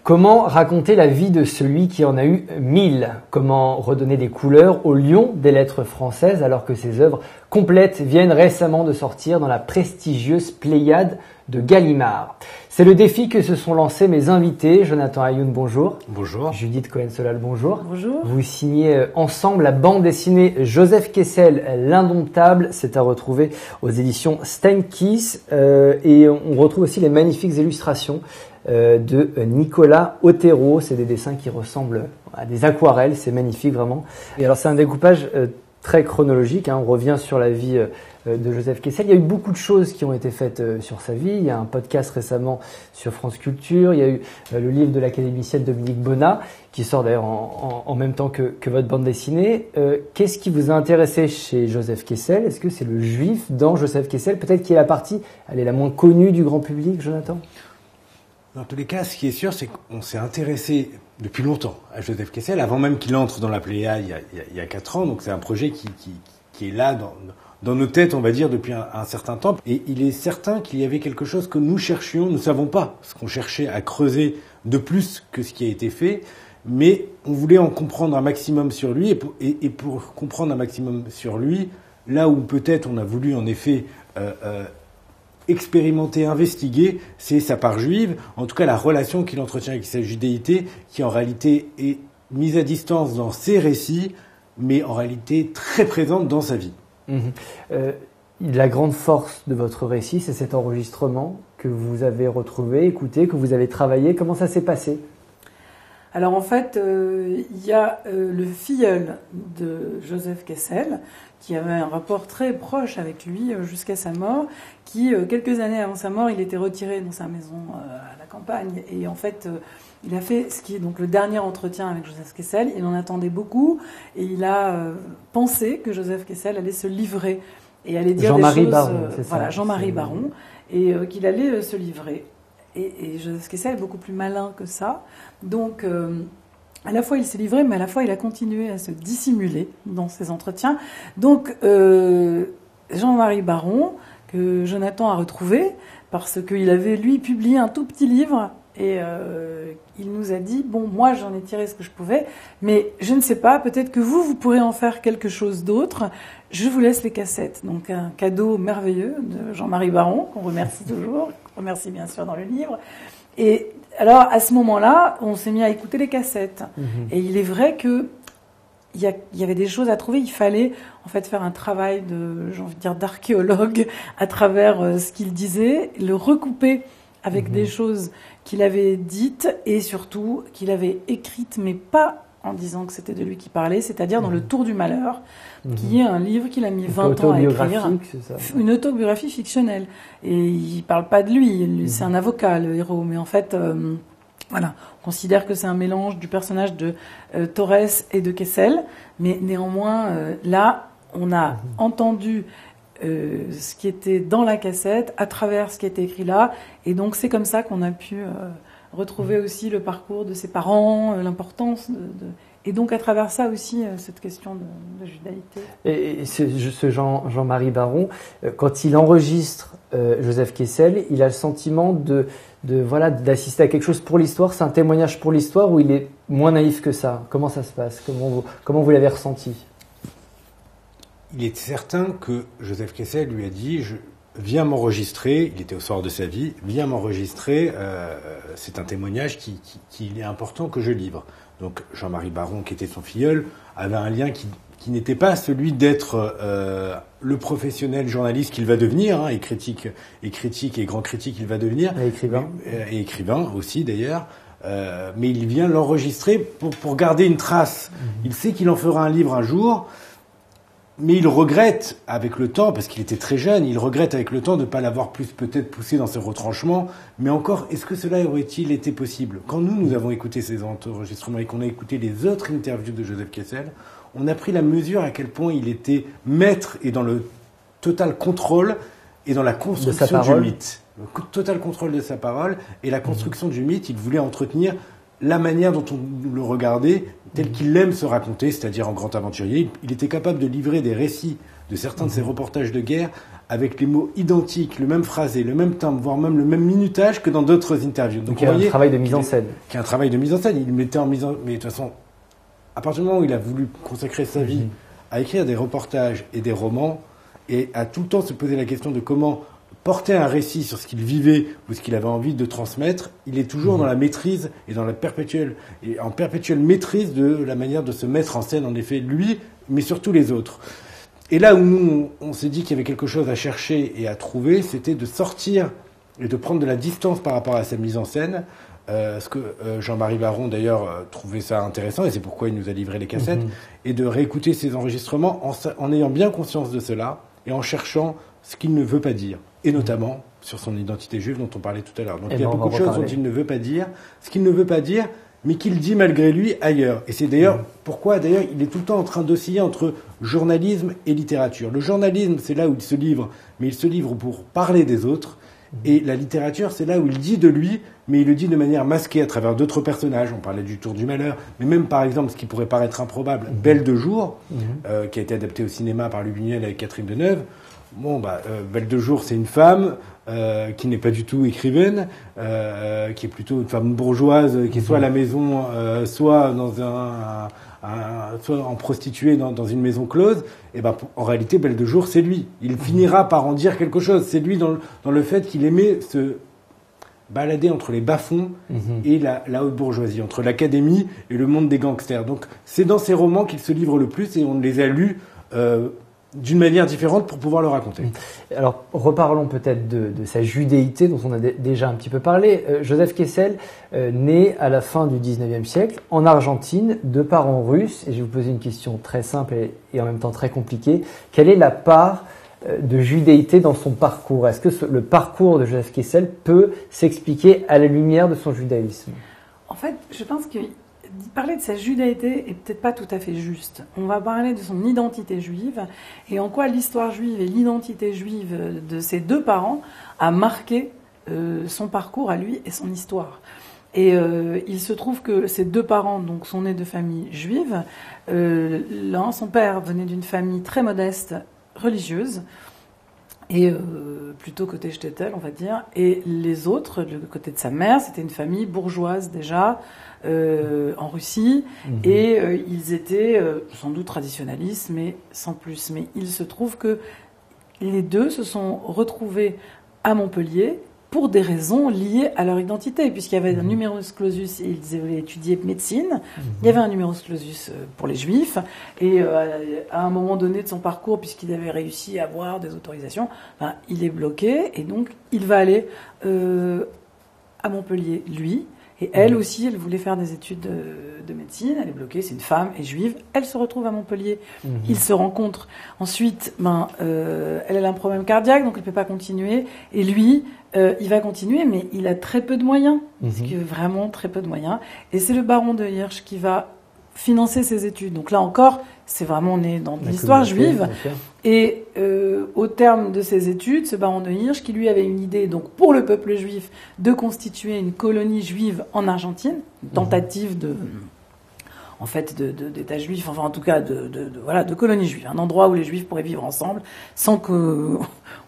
Comment raconter la vie de celui qui en a eu 1000 ? Comment redonner des couleurs au lion des lettres françaises alors que ses œuvres complètes viennent récemment de sortir dans la prestigieuse Pléiade de Gallimard ? C'est le défi que se sont lancés mes invités. Jonathan Ayoun, bonjour. Bonjour. Judith Cohen-Solal, bonjour. Bonjour. Vous signez ensemble la bande dessinée Joseph Kessel, L'Indomptable. C'est à retrouver aux éditions Steinkies. Et on retrouve aussi les magnifiques illustrations de Nicolas Otero. C'est des dessins qui ressemblent à des aquarelles. C'est magnifique, vraiment. Et alors, c'est un découpage très chronologique. On revient sur la vie de Joseph Kessel. Il y a eu beaucoup de choses qui ont été faites sur sa vie. Il y a un podcast récemment sur France Culture. Il y a eu le livre de l'académicienne Dominique Bonnat, qui sort d'ailleurs en même temps que votre bande dessinée. Qu'est-ce qui vous a intéressé chez Joseph Kessel ? Est-ce que c'est le juif dans Joseph Kessel ? Peut-être qu'il est la partie, elle est la moins connue du grand public, Jonathan ? Dans tous les cas, ce qui est sûr, c'est qu'on s'est intéressé depuis longtemps à Joseph Kessel, avant même qu'il entre dans la Pléiade il y a 4 ans. Donc c'est un projet qui est là dans nos têtes, on va dire, depuis un certain temps. Et il est certain qu'il y avait quelque chose que nous cherchions. Nous ne savons pas ce qu'on cherchait à creuser de plus que ce qui a été fait, mais on voulait en comprendre un maximum sur lui. Et pour comprendre un maximum sur lui, là où peut-être on a voulu en effet expérimenter, investiguer, c'est sa part juive, en tout cas la relation qu'il entretient avec sa judéité, qui en réalité est mise à distance dans ses récits, mais en réalité très présente dans sa vie. La grande force de votre récit, c'est cet enregistrement que vous avez retrouvé, écouté, que vous avez travaillé. Comment ça s'est passé ? Alors en fait, il y a le filleul de Joseph Kessel, qui avait un rapport très proche avec lui jusqu'à sa mort, qui, quelques années avant sa mort, il était retiré dans sa maison à la campagne. Et en fait, il a fait ce qui est donc le dernier entretien avec Joseph Kessel. Il en attendait beaucoup et il a pensé que Joseph Kessel allait se livrer et allait dire des choses... Baron, c'est ça. Voilà, Jean-Marie Baron, et qu'il allait se livrer. Et Joseph Kessel est beaucoup plus malin que ça. Donc, à la fois il s'est livré, mais à la fois il a continué à se dissimuler dans ses entretiens. Donc, Jean-Marie Baron, que Jonathan a retrouvé, parce qu'il avait, lui, publié un tout petit livre, et il nous a dit, bon, moi j'en ai tiré ce que je pouvais, mais je ne sais pas, peut-être que vous pourrez en faire quelque chose d'autre. Je vous laisse les cassettes. Donc, un cadeau merveilleux de Jean-Marie Baron, qu'on remercie toujours, qu'on remercie bien sûr dans le livre. Et alors, à ce moment-là, on s'est mis à écouter les cassettes. Et il est vrai que il y avait des choses à trouver. Il fallait en fait faire un travail j'ai envie de dire, d'archéologue à travers ce qu'il disait, le recouper avec des choses qu'il avait dites et surtout qu'il avait écrites, mais pas en disant que c'était de lui qui parlait, c'est-à-dire dans Le Tour du Malheur, qui est un livre qu'il a mis 20 ans à écrire. C'est ça. Une autobiographie fictionnelle. Et il parle pas de lui, c'est un avocat, le héros. Mais en fait, voilà, on considère que c'est un mélange du personnage de Torres et de Kessel. Mais néanmoins, là, on a entendu ce qui était dans la cassette, à travers ce qui était écrit là. Et donc, c'est comme ça qu'on a pu retrouver aussi le parcours de ses parents, l'importance et donc à travers ça aussi cette question de judaïté. Et ce Jean-Marie Baron, quand il enregistre Joseph Kessel, il a le sentiment d'assister à quelque chose pour l'histoire. C'est un témoignage pour l'histoire ou il est moins naïf que ça ? Comment ça se passe ? Comment vous l'avez ressenti ? Il est certain que Joseph Kessel lui a dit viens m'enregistrer, il était au soir de sa vie, viens m'enregistrer, c'est un témoignage qu'il est important que je livre. Donc Jean-Marie Baron, qui était son filleul, avait un lien qui n'était pas celui d'être le professionnel journaliste qu'il va devenir, et critique et grand critique qu'il va devenir. Et écrivain aussi d'ailleurs. Mais il vient l'enregistrer pour garder une trace. Il sait qu'il en fera un livre un jour. Mais il regrette avec le temps, parce qu'il était très jeune, il regrette avec le temps de ne pas l'avoir plus peut-être poussé dans ses retranchements. Mais encore, est-ce que cela aurait-il été possible ? Quand nous avons écouté ces enregistrements et qu'on a écouté les autres interviews de Joseph Kessel, on a pris la mesure à quel point il était maître et dans le total contrôle et dans la construction du mythe. Le total contrôle de sa parole et la construction du mythe, il voulait entretenir la manière dont on le regardait, tel qu'il aime se raconter, c'est-à-dire en grand aventurier. Il était capable de livrer des récits de certains de ses reportages de guerre avec les mots identiques, le même phrasé, le même timbre, voire même le même minutage que dans d'autres interviews. Donc il y a un travail de mise en scène. Qui est un travail de mise en scène. Il mettait en mise en... Mais de toute façon, à partir du moment où il a voulu consacrer sa vie à écrire des reportages et des romans, et à tout le temps se poser la question de comment porter un récit sur ce qu'il vivait ou ce qu'il avait envie de transmettre, il est toujours dans la maîtrise et en perpétuelle maîtrise de la manière de se mettre en scène, en effet, lui, mais surtout les autres. Et là où nous, on s'est dit qu'il y avait quelque chose à chercher et à trouver, c'était de sortir et de prendre de la distance par rapport à sa mise en scène. Ce que Jean-Marie Baron, d'ailleurs, trouvait ça intéressant, et c'est pourquoi il nous a livré les cassettes, et de réécouter ses enregistrements en ayant bien conscience de cela et en cherchant ce qu'il ne veut pas dire. Et notamment sur son identité juive dont on parlait tout à l'heure. Donc il y a beaucoup de choses dont il ne veut pas dire, ce qu'il ne veut pas dire, mais qu'il dit malgré lui ailleurs. Et c'est d'ailleurs pourquoi d'ailleurs il est tout le temps en train d'osciller entre journalisme et littérature. Le journalisme, c'est là où il se livre, mais il se livre pour parler des autres. Et la littérature, c'est là où il dit de lui, mais il le dit de manière masquée à travers d'autres personnages. On parlait du Tour du Malheur, mais même par exemple, ce qui pourrait paraître improbable, Belle de jour, qui a été adapté au cinéma par Louis Buñuel avec Catherine Deneuve. Belle de jour, c'est une femme qui n'est pas du tout écrivaine, qui est plutôt une femme bourgeoise, qui est soit à la maison, soit dans soit en prostituée dans une maison close. Et en réalité, Belle de jour, c'est lui. Il finira par en dire quelque chose. C'est lui dans le fait qu'il aimait se balader entre les bas-fonds et la haute bourgeoisie, entre l'académie et le monde des gangsters. Donc, c'est dans ces romans qu'il se livre le plus, et on les a lus d'une manière différente pour pouvoir le raconter. Alors, reparlons peut-être de sa judéité dont on a déjà un petit peu parlé. Joseph Kessel, né à la fin du 19e siècle en Argentine, de parents russes. Et je vais vous poser une question très simple et en même temps très compliquée. Quelle est la part de judéité dans son parcours? Est-ce que le parcours de Joseph Kessel peut s'expliquer à la lumière de son judaïsme? En fait, je pense que parler de sa judaïté est peut-être pas tout à fait juste. On va parler de son identité juive et en quoi l'histoire juive et l'identité juive de ses deux parents a marqué son parcours à lui et son histoire. Et il se trouve que ses deux parents donc sont nés de familles juives. Son père venait d'une famille très modeste, religieuse, et plutôt côté shtetl, on va dire. Et les autres, du côté de sa mère, c'était une famille bourgeoise déjà, en Russie, et ils étaient sans doute traditionnalistes, mais sans plus. Mais il se trouve que les deux se sont retrouvés à Montpellier pour des raisons liées à leur identité, puisqu'il y avait un numerus clausus, et ils avaient étudié médecine, il y avait un numerus clausus pour les juifs, et à un moment donné de son parcours, puisqu'il avait réussi à avoir des autorisations, il est bloqué, et donc il va aller à Montpellier, lui, et elle aussi, elle voulait faire des études de médecine, elle est bloquée, c'est une femme, et juive, elle se retrouve à Montpellier, ils se rencontrent, ensuite, elle a un problème cardiaque, donc elle ne peut pas continuer, et lui, il va continuer, mais il a très peu de moyens, vraiment très peu de moyens, et c'est le baron de Hirsch qui va financer ses études. Donc là encore, c'est vraiment, on est dans l'histoire juive. Et au terme de ses études, ce baron de Hirsch, qui lui avait une idée, donc pour le peuple juif, de constituer une colonie juive en Argentine, une tentative d'État juif, enfin en tout cas de colonie juive, un endroit où les juifs pourraient vivre ensemble sans que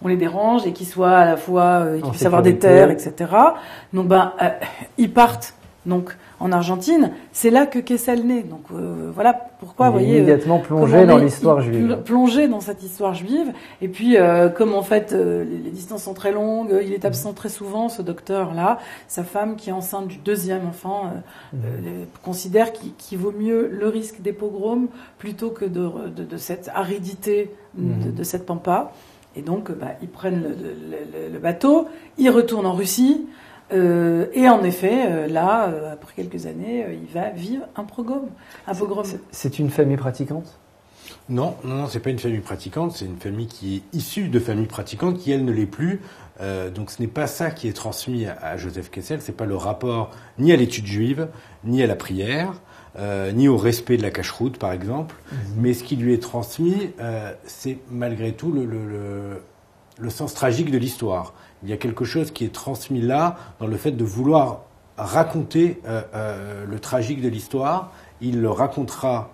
on les dérange et qu'ils soient à la fois, qu'ils puissent avoir des terres, etc. Donc ils partent donc en Argentine, c'est là que Kessel naît. Donc voilà pourquoi, vous voyez, immédiatement plongé dans l'histoire juive. Plongé dans cette histoire juive. Et puis, comme en fait les distances sont très longues, il est absent très souvent, ce docteur-là. Sa femme, qui est enceinte du deuxième enfant, considère qu'il vaut mieux le risque des pogroms plutôt que de cette aridité de cette pampa. Et donc, ils prennent le bateau, ils retournent en Russie. Et en effet, là, après quelques années, il va vivre un pogrom. C'est une famille pratiquante ? Non, c'est pas une famille pratiquante, c'est une famille qui est issue de familles pratiquantes, qui elle ne l'est plus. Donc ce n'est pas ça qui est transmis à Joseph Kessel, c'est pas le rapport ni à l'étude juive, ni à la prière, ni au respect de la cacheroute, par exemple. Mais ce qui lui est transmis, c'est malgré tout le sens tragique de l'histoire. Il y a quelque chose qui est transmis là, dans le fait de vouloir raconter le tragique de l'histoire. Il le racontera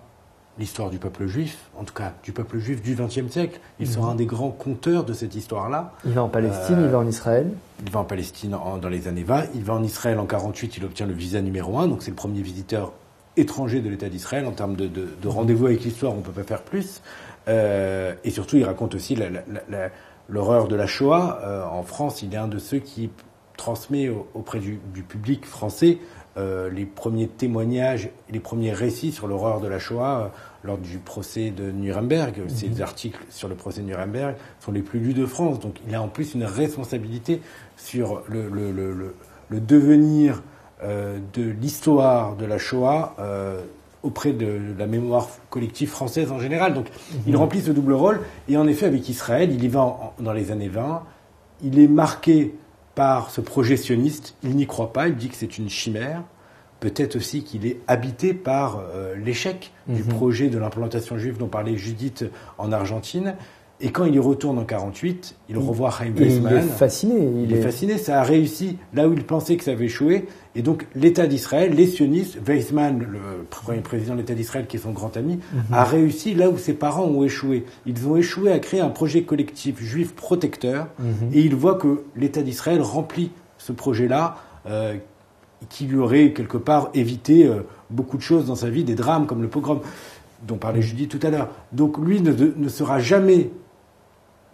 l'histoire du peuple juif, en tout cas du peuple juif du XXe siècle. Il sera un des grands conteurs de cette histoire-là. Il va en Palestine, il va en Israël. Il va en Palestine dans les années 20. Il va en Israël en 48, il obtient le visa numéro 1. Donc c'est le premier visiteur étranger de l'État d'Israël. En termes de rendez-vous avec l'histoire, on ne peut pas faire plus. Et surtout, il raconte aussi l'horreur de la Shoah. En France, il est un de ceux qui transmet auprès du public français les premiers témoignages, les premiers récits sur l'horreur de la Shoah lors du procès de Nuremberg. Ces articles sur le procès de Nuremberg sont les plus lus de France. Donc il a en plus une responsabilité sur le devenir de l'histoire de la Shoah auprès de la mémoire collective française en général. Donc il remplit ce double rôle. Et en effet, avec Israël, il y va dans les années 20. Il est marqué par ce projet sioniste. Il n'y croit pas, il dit que c'est une chimère. Peut-être aussi qu'il est habité par l'échec du projet de l'implantation juive dont parlait Judith en Argentine. Et quand il y retourne en 48, il revoit Chaim Weizmann. Il est fasciné. Il est fasciné, ça a réussi là où il pensait que ça avait échoué. Et donc l'État d'Israël, les sionistes, Weizmann, le premier président de l'État d'Israël qui est son grand ami, a réussi là où ses parents ont échoué. Ils ont échoué à créer un projet collectif juif protecteur. Et il voit que l'État d'Israël remplit ce projet-là qui lui aurait quelque part évité beaucoup de choses dans sa vie, des drames comme le pogrom dont parlait Judith tout à l'heure. Donc lui ne sera jamais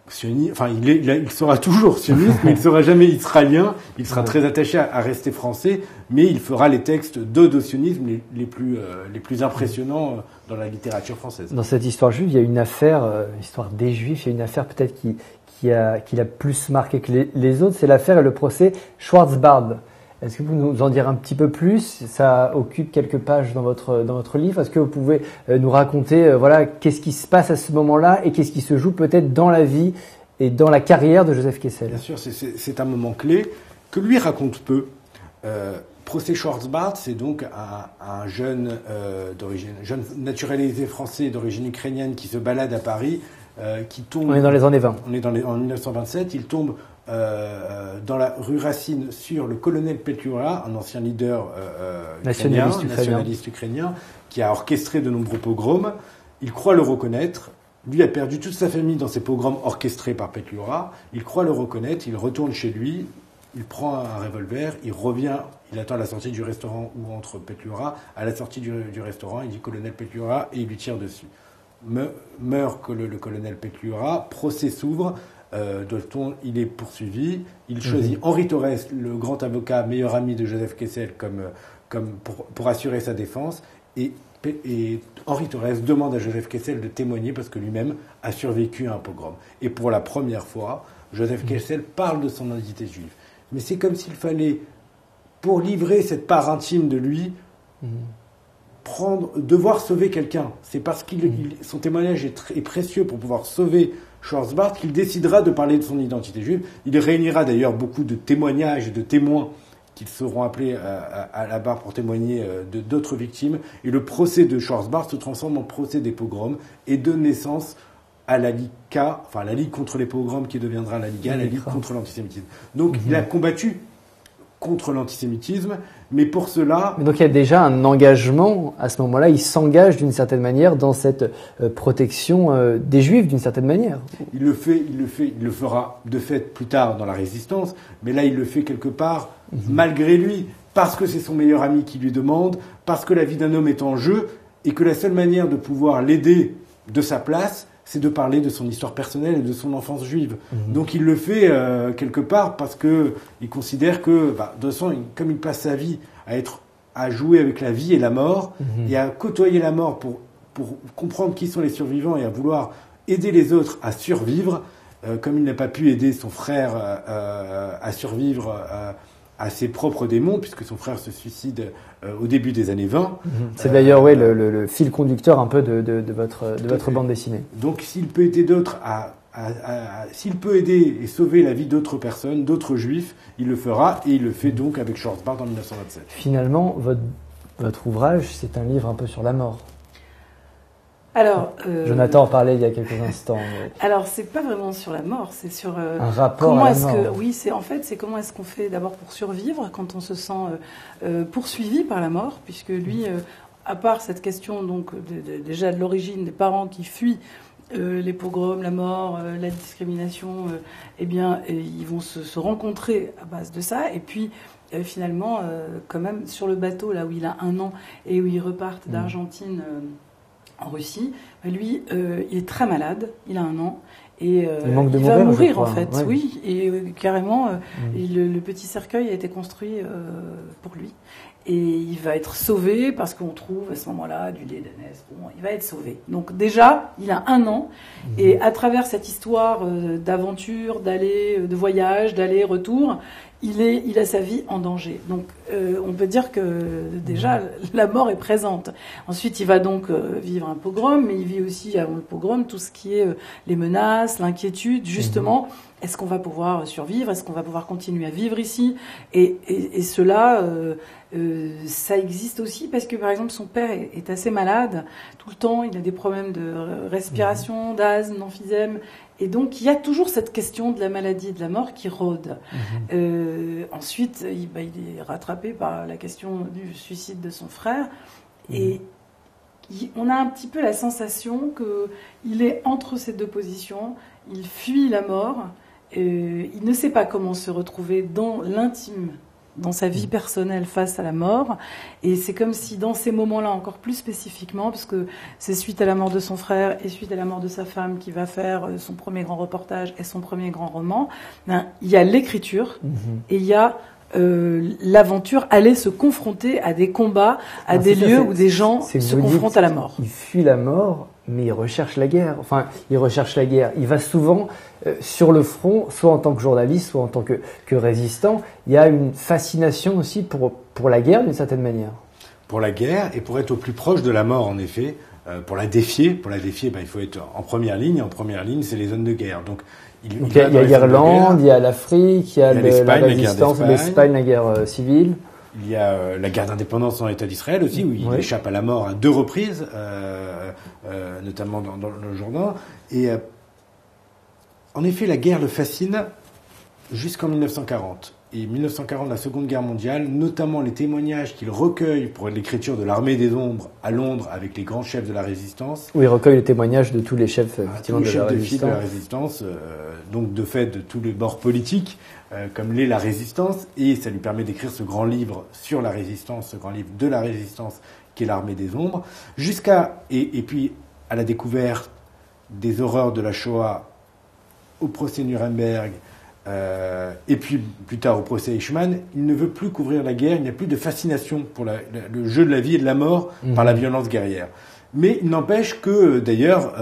sioniste, enfin il sera toujours sioniste, mais il ne sera jamais israélien. Il sera très attaché à rester français, mais il fera les textes d'ode au sionisme les plus impressionnants dans la littérature française. Dans cette histoire juive, il y a une affaire, l'histoire des Juifs, il y a une affaire peut-être qui l'a plus marqué que les autres, c'est l'affaire et le procès Schwarzbard. Est-ce que vous nous en dire un petit peu plus? Ça occupe quelques pages dans votre livre. Est-ce que vous pouvez nous raconter qu'est-ce qui se passe à ce moment-là et qu'est-ce qui se joue peut-être dans la vie et dans la carrière de Joseph Kessel? Bien sûr, c'est un moment clé que lui raconte peu. Procès Schwarzbard, c'est donc un jeune naturalisé français d'origine ukrainienne qui se balade à Paris, qui tombe. On est dans les années 20. On est en 1927. Il tombe dans la rue Racine sur le colonel Petliura, un ancien leader nationaliste ukrainien, qui a orchestré de nombreux pogroms. Il croit le reconnaître. Lui a perdu toute sa famille dans ces pogroms orchestrés par Petliura. Il croit le reconnaître. Il retourne chez lui. Il prend un revolver. Il revient. Il attend à la sortie du restaurant où entre Petliura. À la sortie du restaurant, il dit colonel Petliura et il lui tire dessus. Meurt le colonel Petliura. Procès s'ouvre. Il est poursuivi. Il choisit Henri Torres, le grand avocat, meilleur ami de Joseph Kessel, pour assurer sa défense. Et Henri Torres demande à Joseph Kessel de témoigner parce que lui-même a survécu à un pogrom. Et pour la première fois, Joseph Kessel parle de son identité juive. Mais c'est comme s'il fallait, pour livrer cette part intime de lui, devoir sauver quelqu'un. C'est parce que son témoignage est précieux pour pouvoir sauver Schwarzbard qu'il décidera de parler de son identité juive. Il réunira d'ailleurs beaucoup de témoignages et de témoins qui seront appelés à la barre pour témoigner d'autres victimes. Et le procès de Schwarzbard se transforme en procès des pogroms et donne naissance à la Ligue K, enfin la Ligue contre les pogroms qui deviendra la Liga, la Ligue contre l'antisémitisme. Donc il a combattu contre l'antisémitisme, mais pour cela... Mais donc il y a déjà un engagement, à ce moment-là, il s'engage d'une certaine manière dans cette protection des Juifs, d'une certaine manière. Il le fera de fait plus tard dans la Résistance, mais là il le fait quelque part malgré lui, parce que c'est son meilleur ami qui lui demande, parce que la vie d'un homme est en jeu, et que la seule manière de pouvoir l'aider de sa place, c'est de parler de son histoire personnelle et de son enfance juive. Donc il le fait quelque part parce que il considère que, de toute façon, comme il passe sa vie à jouer avec la vie et la mort, et à côtoyer la mort pour comprendre qui sont les survivants et à vouloir aider les autres à survivre, comme il n'a pas pu aider son frère à survivre à ses propres démons, puisque son frère se suicide au début des années 20. C'est d'ailleurs le fil conducteur un peu de votre bande dessinée. Donc s'il peut aider d'autres s'il peut aider et sauver la vie d'autres personnes, d'autres juifs, il le fera, et il le fait donc avec Schwarzbard en 1927. Finalement, votre ouvrage, c'est un livre un peu sur la mort. Alors, Jonathan en parlait il y a quelques instants. Alors, c'est pas vraiment sur la mort, c'est sur un rapport à la mort. Oui, c'est comment est-ce qu'on fait d'abord pour survivre quand on se sent poursuivi par la mort, puisque lui à part cette question donc déjà de l'origine des parents qui fuient les pogroms, la mort, la discrimination, ils vont se rencontrer à base de ça. Et puis finalement, quand même, sur le bateau là où il a 1 an et où ils repartent d'Argentine en Russie, lui, il est très malade. Il a 1 an. Et il va mourir en fait, ouais. Oui, et carrément, le petit cercueil a été construit pour lui. Et il va être sauvé parce qu'on trouve à ce moment-là du lait d'ânesse. Bon, il va être sauvé. Donc déjà, il a 1 an. Et à travers cette histoire d'aventure, de voyage, d'aller-retour, il a sa vie en danger. Donc on peut dire que déjà la mort est présente. Ensuite, il va donc vivre un pogrom, mais il vit aussi avant le pogrom tout ce qui est les menaces, l'inquiétude, justement. Est-ce qu'on va pouvoir survivre? Est-ce qu'on va pouvoir continuer à vivre ici? Et cela, ça existe aussi parce que, par exemple, son père est assez malade tout le temps. Il a des problèmes de respiration, d'asthme, d'emphysème. Et donc, il y a toujours cette question de la maladie et de la mort qui rôde. Ensuite, il est rattrapé par la question du suicide de son frère. Et on a un petit peu la sensation qu'il est entre ces deux positions. Il fuit la mort. Il ne sait pas comment se retrouver dans l'intime, dans sa vie personnelle face à la mort. Et c'est comme si dans ces moments-là, encore plus spécifiquement, parce que c'est suite à la mort de son frère et suite à la mort de sa femme qu'il va faire son premier grand reportage et son premier grand roman, il y a l'écriture et il y a l'aventure, aller se confronter à des combats, à des lieux où des gens se confrontent à la mort. Il fuit la mort, mais il recherche la guerre. Enfin, il recherche la guerre. Il va souvent sur le front, soit en tant que journaliste, soit en tant que résistant. Il y a une fascination aussi pour la guerre, d'une certaine manière. Pour la guerre et pour être au plus proche de la mort, en effet. Pour la défier, il faut être en première ligne. En première ligne, c'est les zones de guerre. Donc, il y a l'Irlande, il y a l'Afrique, il y a la résistance, l'Espagne, la guerre civile. Il y a la guerre d'indépendance dans l'État d'Israël aussi, où il échappe à la mort à 2 reprises, notamment dans le Jourdain. Et en effet, la guerre le fascine jusqu'en 1940. Et 1940, la Seconde Guerre mondiale, notamment les témoignages qu'il recueille pour l'écriture de l'Armée des Ombres à Londres avec les grands chefs de la Résistance. Oui, il recueille les témoignages de tous les chefs effectivement, de la Résistance, donc de fait de tous les bords politiques, comme l'est la Résistance, et ça lui permet d'écrire ce grand livre sur la Résistance, ce grand livre de la Résistance qui est l'Armée des Ombres, et puis à la découverte des horreurs de la Shoah au procès Nuremberg, et puis plus tard au procès Eichmann. Il ne veut plus couvrir la guerre, il n'y a plus de fascination pour le jeu de la vie et de la mort par la violence guerrière. Mais il n'empêche que, d'ailleurs,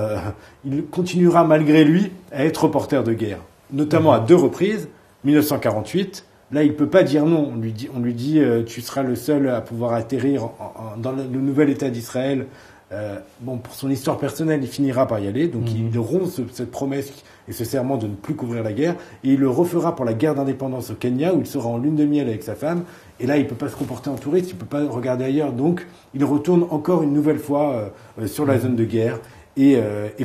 il continuera malgré lui à être reporter de guerre, notamment à 2 reprises, 1948. Là, il peut pas dire non. On lui dit tu seras le seul à pouvoir atterrir dans le nouvel État d'Israël. Pour son histoire personnelle, il finira par y aller. Donc, il rompt cette promesse et ce serment de ne plus couvrir la guerre. Et il le refera pour la guerre d'indépendance au Kenya, où il sera en lune de miel avec sa femme. Et là, il peut pas se comporter en touriste, il peut pas regarder ailleurs. Donc, il retourne encore une nouvelle fois sur la zone de guerre et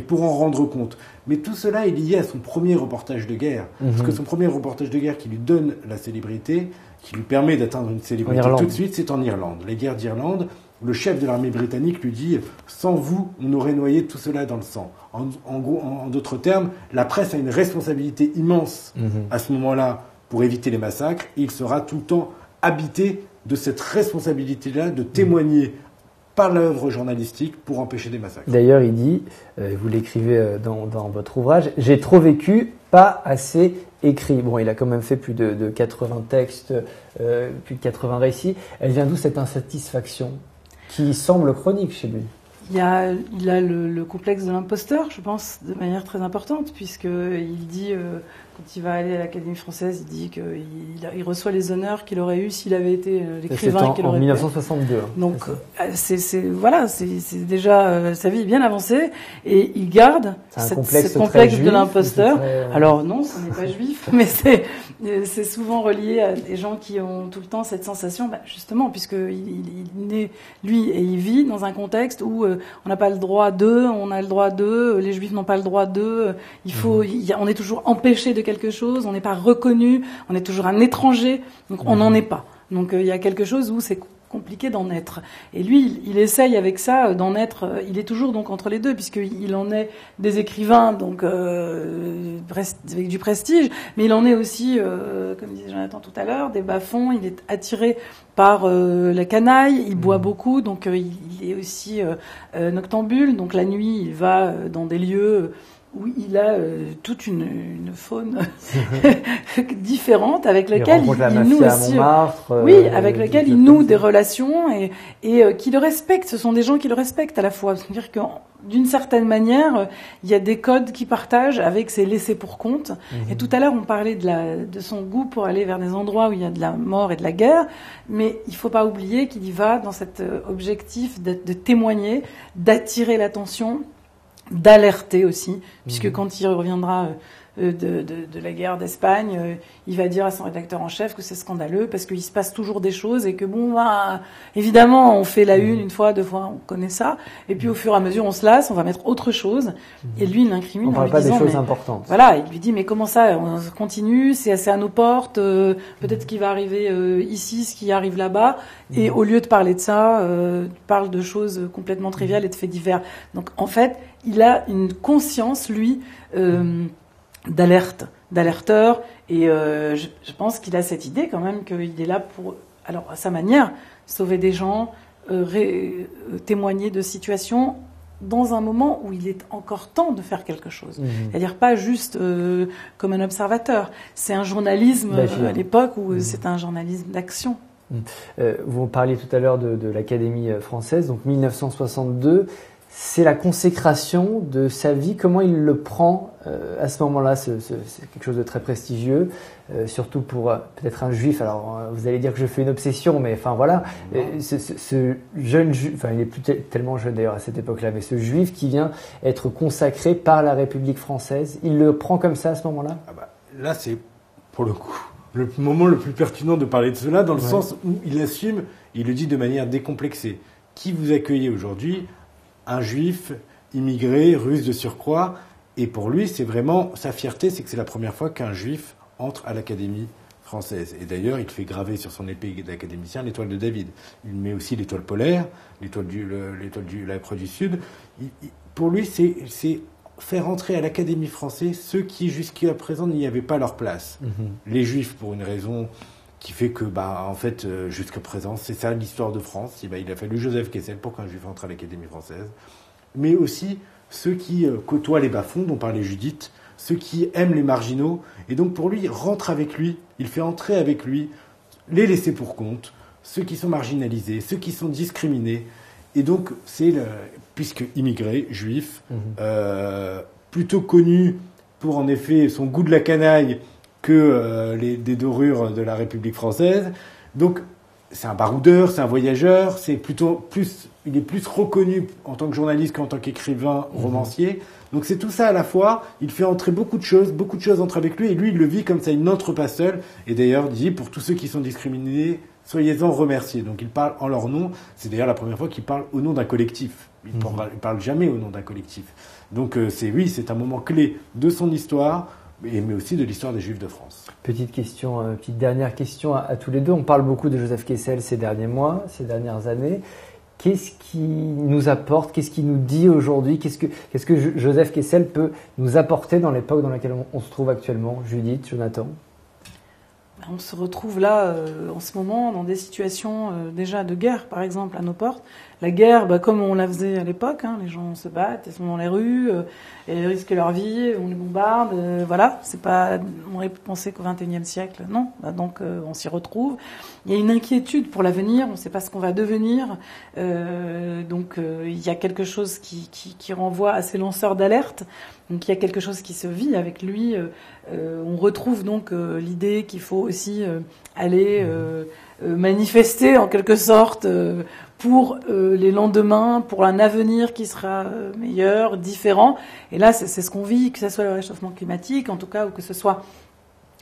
pour en rendre compte. Mais tout cela est lié à son premier reportage de guerre. Parce que son premier reportage de guerre qui lui donne la célébrité, qui lui permet d'atteindre une célébrité tout de suite, c'est en Irlande. Les guerres d'Irlande. Le chef de l'armée britannique lui dit « Sans vous, on aurait noyé tout cela dans le sang ». En d'autres termes, la presse a une responsabilité immense à ce moment-là pour éviter les massacres. Et il sera tout le temps habité de cette responsabilité-là de témoigner par l'œuvre journalistique pour empêcher des massacres. D'ailleurs, il dit, vous l'écrivez dans votre ouvrage, « J'ai trop vécu, pas assez écrit ». Bon, il a quand même fait plus de 80 textes, plus de 80 récits. Elle vient d'où cette insatisfaction qui semble chronique chez lui? Il a le complexe de l'imposteur, je pense, de manière très importante, puisqu'il dit, quand il va aller à l'Académie française, il dit qu'il reçoit les honneurs qu'il aurait eu s'il avait été l'écrivain qu'il aurait été. En 1962. Donc, c'est déjà, sa vie est bien avancée, et il garde ce complexe de l'imposteur. Alors non, ce n'est pas juif, mais c'est souvent relié à des gens qui ont tout le temps cette sensation, justement, puisqu'il naît, lui, et il vit dans un contexte où on n'a pas le droit d'eux, on a le droit d'eux, les juifs n'ont pas le droit d'eux, on est toujours empêché de quelque chose, on n'est pas reconnu, on est toujours un étranger, donc on n'en est pas. Donc il y a quelque chose où c'est compliqué d'en être. Et lui, il essaye avec ça d'en être. Il est toujours donc entre les deux, puisqu'il en est des écrivains donc avec du prestige, mais il en est aussi, comme disait Jonathan tout à l'heure, des bas-fonds. Il est attiré par la canaille. Il boit beaucoup, donc il est aussi noctambule. Donc la nuit, il va dans des lieux où il a toute une faune différente avec laquelle il noue aussi, avec laquelle il noue des relations et qui le respectent. Ce sont des gens qui le respectent à la fois. C'est-à-dire que d'une certaine manière, il y a des codes qu'il partage avec ses laissés pour compte. Et tout à l'heure, on parlait de son goût pour aller vers des endroits où il y a de la mort et de la guerre, mais il faut pas oublier qu'il y va dans cet objectif de témoigner, d'attirer l'attention, d'alerter aussi, puisque quand il reviendra de la guerre d'Espagne, il va dire à son rédacteur en chef que c'est scandaleux parce qu'il se passe toujours des choses et que évidemment on fait la une fois, 2 fois, on connaît ça, et puis au fur et à mesure on se lasse, on va mettre autre chose, et lui il l'incrimine en lui disant, des choses importantes. Voilà, il lui dit mais comment ça, on continue, c'est assez à nos portes, peut-être qu'il va arriver ici ce qui arrive là-bas, et au lieu de parler de ça, parle de choses complètement triviales et de faits divers. Donc en fait, il a une conscience, lui, d'alerteur, et je pense qu'il a cette idée quand même qu'il est là pour, alors à sa manière, sauver des gens, témoigner de situations dans un moment où il est encore temps de faire quelque chose. C'est-à-dire pas juste comme un observateur. C'est un journalisme à l'époque où c'est un journalisme d'action. Vous parliez tout à l'heure de l'Académie française, donc 1962. C'est la consécration de sa vie. Comment il le prend à ce moment-là? C'est quelque chose de très prestigieux, surtout pour peut-être un juif. Alors, vous allez dire que je fais une obsession, mais enfin voilà. Ce jeune juif, enfin il est plus tellement jeune d'ailleurs à cette époque-là, mais ce juif qui vient être consacré par la République française, il le prend comme ça à ce moment-là? Là, c'est pour le coup le moment le plus pertinent de parler de cela, dans le sens où il assume, il le dit de manière décomplexée. Qui vous accueillez aujourd'hui? Un juif immigré, russe de surcroît, et pour lui, c'est vraiment sa fierté, c'est que c'est la première fois qu'un juif entre à l'Académie française. Et d'ailleurs, il fait graver sur son épée d'académicien l'étoile de David. Il met aussi l'étoile polaire, l'étoile de la Croix du Sud. Pour lui, c'est faire entrer à l'Académie française ceux qui, jusqu'à présent, n'y avaient pas leur place. Les juifs, pour une raison qui fait que, en fait, jusqu'à présent, c'est ça l'histoire de France. Il a fallu Joseph Kessel pour qu'un juif entre à l'Académie française. Mais aussi ceux qui côtoient les bas-fonds, dont parlait Judith, ceux qui aiment les marginaux. Et donc, pour lui, il rentre avec lui, il fait entrer avec lui les laissés pour compte, ceux qui sont marginalisés, ceux qui sont discriminés. Et donc, puisque immigré, juif, plutôt connu pour, en effet, son goût de la canaille, que des dorures de la République française. Donc, c'est un baroudeur, c'est un voyageur, il est plus reconnu en tant que journaliste qu'en tant qu'écrivain, romancier. Donc c'est tout ça à la fois, il fait entrer beaucoup de choses entrent avec lui, et lui, il le vit comme ça, il n'entre pas seul. Et d'ailleurs, il dit, pour tous ceux qui sont discriminés, soyez-en remerciés. Donc il parle en leur nom, c'est d'ailleurs la première fois qu'il parle au nom d'un collectif. Il parle jamais au nom d'un collectif. Donc c'est un moment clé de son histoire, mais aussi de l'histoire des Juifs de France. Petite dernière question à tous les deux. On parle beaucoup de Joseph Kessel ces derniers mois, ces dernières années. Qu'est-ce qui nous apporte, qu'est-ce qui nous dit aujourd'hui, qu'est-ce que Joseph Kessel peut nous apporter dans l'époque dans laquelle on se trouve actuellement? Judith, Jonathan? On se retrouve là, en ce moment, dans des situations déjà de guerre, par exemple, à nos portes. La guerre, comme on la faisait à l'époque, les gens se battent, ils sont dans les rues, et risquent leur vie, on les bombarde, voilà. C'est pas, on aurait pensé qu'au XXIe siècle, non. Donc, on s'y retrouve. Il y a une inquiétude pour l'avenir, on ne sait pas ce qu'on va devenir. Donc, il y a quelque chose qui renvoie à ces lanceurs d'alerte. Donc, il y a quelque chose qui se vit avec lui. On retrouve donc l'idée qu'il faut aussi aller manifester en quelque sorte pour les lendemains, pour un avenir qui sera meilleur, différent. Et là, c'est ce qu'on vit, que ce soit le réchauffement climatique, en tout cas, ou que ce soit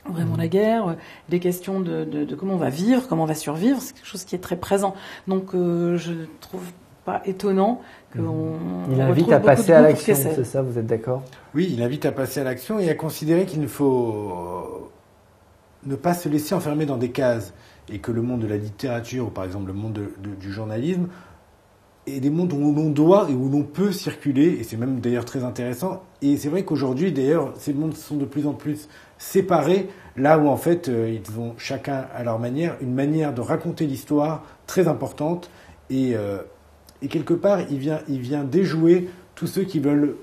vraiment la guerre, des questions de comment on va vivre, comment on va survivre, c'est quelque chose qui est très présent. Donc, je ne trouve pas étonnant qu'on il invite à passer à l'action, c'est ça, vous êtes d'accord? Oui, il invite à passer à l'action et à considérer qu'il ne faut ne pas se laisser enfermer dans des cases et que le monde de la littérature ou par exemple le monde du journalisme est des mondes où l'on doit et où l'on peut circuler, et c'est même d'ailleurs très intéressant. Et c'est vrai qu'aujourd'hui d'ailleurs ces mondes sont de plus en plus séparés, là où en fait ils ont chacun à leur manière une manière de raconter l'histoire très importante, et quelque part il vient déjouer tous ceux qui veulent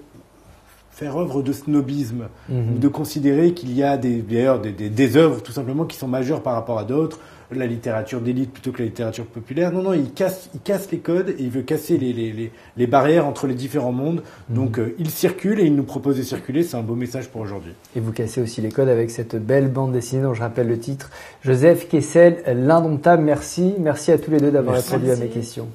faire œuvre de snobisme, ou de considérer qu'il y a des œuvres tout simplement qui sont majeures par rapport à d'autres, la littérature d'élite plutôt que la littérature populaire. Non, il casse les codes et il veut casser les barrières entre les différents mondes. Donc il circule et il nous propose de circuler, c'est un beau message pour aujourd'hui. Et vous cassez aussi les codes avec cette belle bande dessinée dont je rappelle le titre, Joseph Kessel, L'Indomptable. Merci à tous les deux d'avoir répondu à mes questions.